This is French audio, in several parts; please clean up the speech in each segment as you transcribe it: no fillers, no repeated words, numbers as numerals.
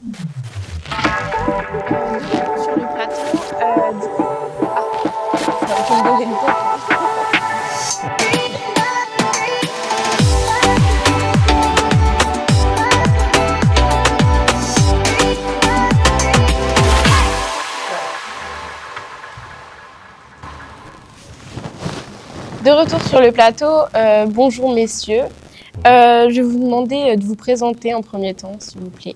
Sur le plateau, du coup... ça va me donner le temps. De retour sur le plateau, bonjour messieurs. Je vais vous demander de vous présenter en premier temps, s'il vous plaît.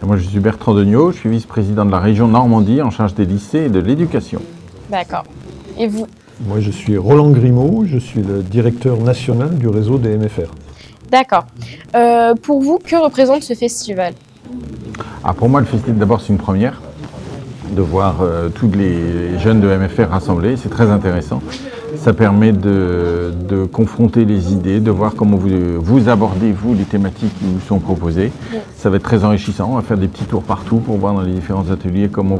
Moi, je suis Bertrand Degnaud, je suis vice-président de la région Normandie en charge des lycées et de l'éducation. D'accord. Et vous? Moi, je suis Roland Grimaud, je suis le directeur national du réseau des MFR. D'accord. Pour vous, que représente ce festival? Pour moi, le festival, d'abord, c'est une première de voir tous les jeunes de MFR rassemblés. C'est très intéressant. Ça permet de confronter les idées, de voir comment vous abordez, vous, les thématiques qui vous sont proposées. Ça va être très enrichissant. On va faire des petits tours partout pour voir dans les différents ateliers comment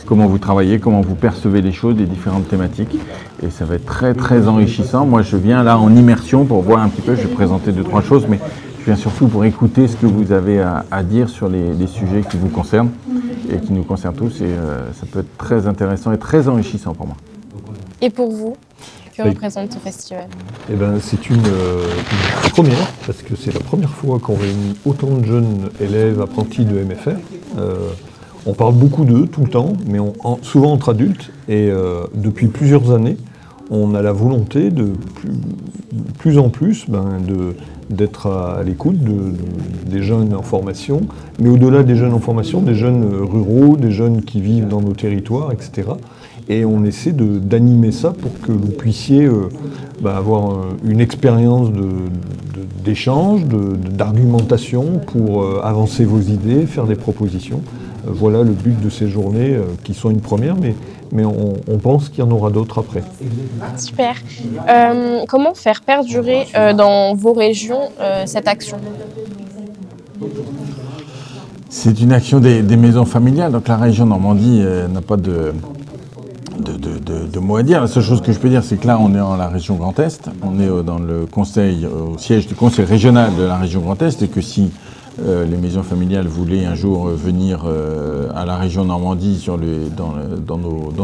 vous travaillez, comment vous percevez les choses, les différentes thématiques. Et ça va être très, très enrichissant. Moi, je viens là en immersion pour voir un petit peu. Je vais présenter 2-3 choses, mais je viens surtout pour écouter ce que vous avez à dire sur les sujets qui vous concernent et qui nous concernent tous. Et ça peut être très intéressant et très enrichissant pour moi. Et pour vous, que représente ce festival? Eh ben, c'est une première, parce que c'est la première fois qu'on réunit autant de jeunes élèves apprentis de MFR. On parle beaucoup d'eux tout le temps, mais souvent entre adultes. Et depuis plusieurs années, on a la volonté de plus en plus d'être à l'écoute des jeunes en formation, mais au-delà des jeunes en formation, des jeunes ruraux, des jeunes qui vivent dans nos territoires, etc. Et on essaie d'animer ça pour que vous puissiez avoir une expérience d'échange, d'argumentation pour avancer vos idées, faire des propositions. Voilà le but de ces journées qui sont une première, mais on pense qu'il y en aura d'autres après. Super. Comment faire perdurer dans vos régions cette action? C'est une action des maisons familiales. Donc la région Normandie n'a pas de mots à dire. La seule chose que je peux dire, c'est que là, on est dans la région Grand Est. On est dans le conseil, au siège du conseil régional de la région Grand Est, et que si les maisons familiales voulaient un jour venir à la région Normandie dans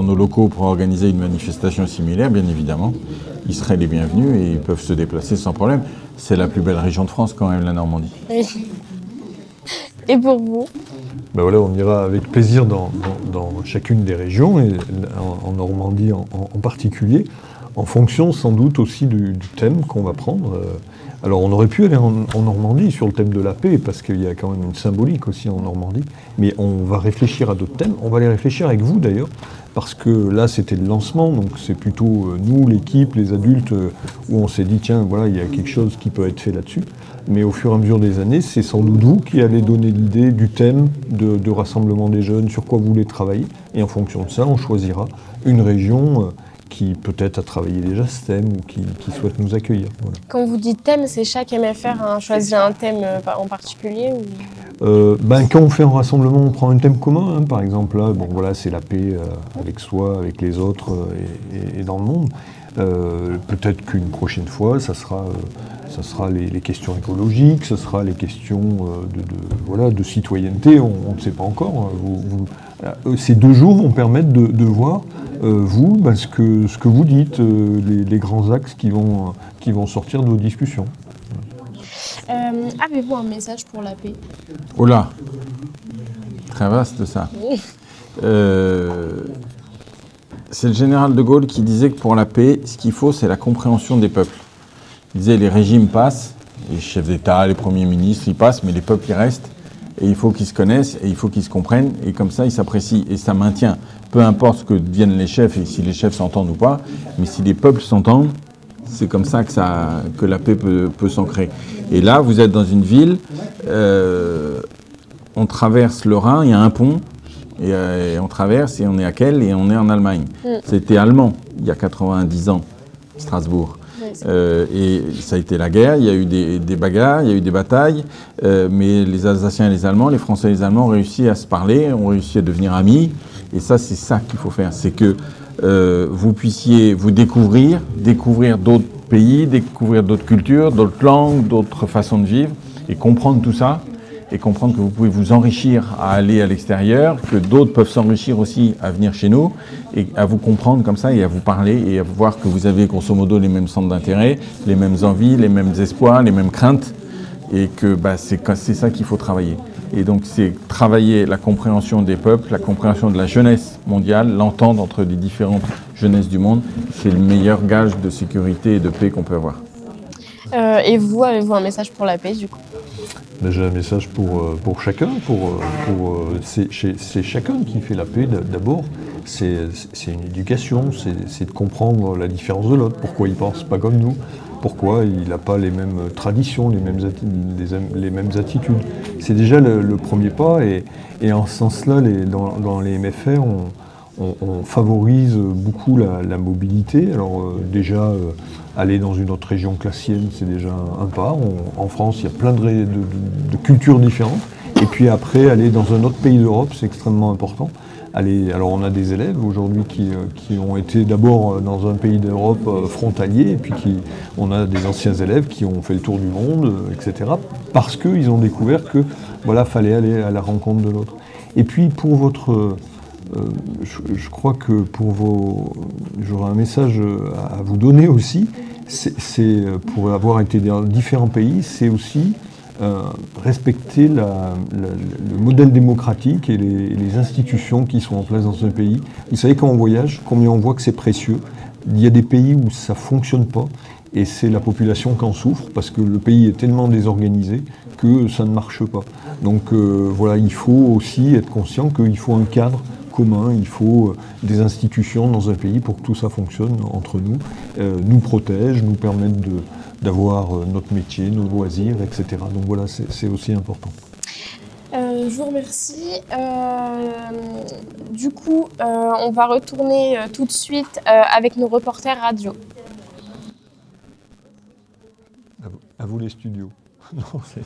nos locaux pour organiser une manifestation similaire, bien évidemment, ils seraient les bienvenus et ils peuvent se déplacer sans problème. C'est la plus belle région de France quand même, la Normandie. Oui. Et pour vous? Ben voilà, on ira avec plaisir dans chacune des régions, et en Normandie en particulier, en fonction sans doute aussi du thème qu'on va prendre. Alors on aurait pu aller en Normandie sur le thème de la paix, parce qu'il y a quand même une symbolique aussi en Normandie, mais on va réfléchir à d'autres thèmes. On va les réfléchir avec vous d'ailleurs, parce que là c'était le lancement, donc c'est plutôt nous, l'équipe, les adultes, où on s'est dit tiens, voilà, il y a quelque chose qui peut être fait là-dessus. Mais au fur et à mesure des années, c'est sans doute vous qui allez donner l'idée du thème de rassemblement des jeunes, sur quoi vous voulez travailler. Et en fonction de ça, on choisira une région qui peut-être a travaillé déjà ce thème ou qui souhaite nous accueillir. Voilà. Quand vous dites thème, c'est chaque MFR a choisi un thème en particulier ou... Quand on fait un rassemblement, on prend un thème commun. Hein. Par exemple, là, bon, voilà, c'est la paix avec soi, avec les autres et dans le monde. Peut-être qu'une prochaine fois, ça sera les questions écologiques, ça sera les questions de citoyenneté, on ne sait pas encore. Ces 2 jours vont permettre de voir, ce que vous dites, les grands axes qui vont sortir de vos discussions. Avez-vous un message pour la paix? Oh là, très vaste ça. C'est le général de Gaulle qui disait que pour la paix, ce qu'il faut, c'est la compréhension des peuples. Il disait les régimes passent, les chefs d'État, les premiers ministres, ils passent, mais les peuples, ils restent. Et il faut qu'ils se connaissent, et il faut qu'ils se comprennent, et comme ça, ils s'apprécient. Et ça maintient, peu importe ce que deviennent les chefs, et si les chefs s'entendent ou pas, mais si les peuples s'entendent, c'est comme ça que la paix peut s'ancrer. Et là, vous êtes dans une ville, on traverse le Rhin, il y a un pont, et on traverse, et on est à Kehl, et on est en Allemagne. C'était allemand, il y a 90 ans, Strasbourg. Et ça a été la guerre, il y a eu des bagarres, il y a eu des batailles, mais les Alsaciens et les Allemands, les Français et les Allemands ont réussi à se parler, ont réussi à devenir amis, et ça, c'est ça qu'il faut faire, c'est que vous puissiez vous découvrir d'autres pays, découvrir d'autres cultures, d'autres langues, d'autres façons de vivre, et comprendre tout ça, et comprendre que vous pouvez vous enrichir à aller à l'extérieur, que d'autres peuvent s'enrichir aussi à venir chez nous, et à vous comprendre comme ça et à vous parler et à voir que vous avez grosso modo les mêmes centres d'intérêt, les mêmes envies, les mêmes espoirs, les mêmes craintes, et que c'est ça qu'il faut travailler. Et donc c'est travailler la compréhension des peuples, la compréhension de la jeunesse mondiale, l'entente entre les différentes jeunesses du monde, c'est le meilleur gage de sécurité et de paix qu'on peut avoir. Et vous, avez-vous un message pour la paix du coup? J'ai un message pour chacun, c'est chacun qui fait la paix d'abord. C'est une éducation, c'est de comprendre la différence de l'autre, pourquoi il ne pense pas comme nous, pourquoi il n'a pas les mêmes traditions, les mêmes attitudes. C'est déjà le premier pas, et en ce sens-là, dans les MFR, on favorise beaucoup la mobilité. Alors déjà, aller dans une autre région que la sienne, c'est déjà un pas. En France, il y a plein de cultures différentes. Et puis après, aller dans un autre pays d'Europe, c'est extrêmement important. Alors on a des élèves aujourd'hui qui ont été d'abord dans un pays d'Europe frontalier, et puis on a des anciens élèves qui ont fait le tour du monde, etc. Parce qu'ils ont découvert que voilà, fallait aller à la rencontre de l'autre. Et puis pour votre... je crois que j'aurais un message à vous donner aussi, c'est pour avoir été dans différents pays, c'est aussi respecter le modèle démocratique et les institutions qui sont en place dans un pays. Vous savez, quand on voyage, combien on voit que c'est précieux. Il y a des pays où ça ne fonctionne pas, et c'est la population qui en souffre, parce que le pays est tellement désorganisé que ça ne marche pas. Donc voilà, il faut aussi être conscient qu'il faut un cadre commun, il faut des institutions dans un pays pour que tout ça fonctionne entre nous, nous protègent, nous permettent d'avoir notre métier, nos loisirs, etc. Donc voilà, c'est aussi important. Je vous remercie. Du coup, on va retourner tout de suite avec nos reporters radio. À vous les studios. Non, c'est...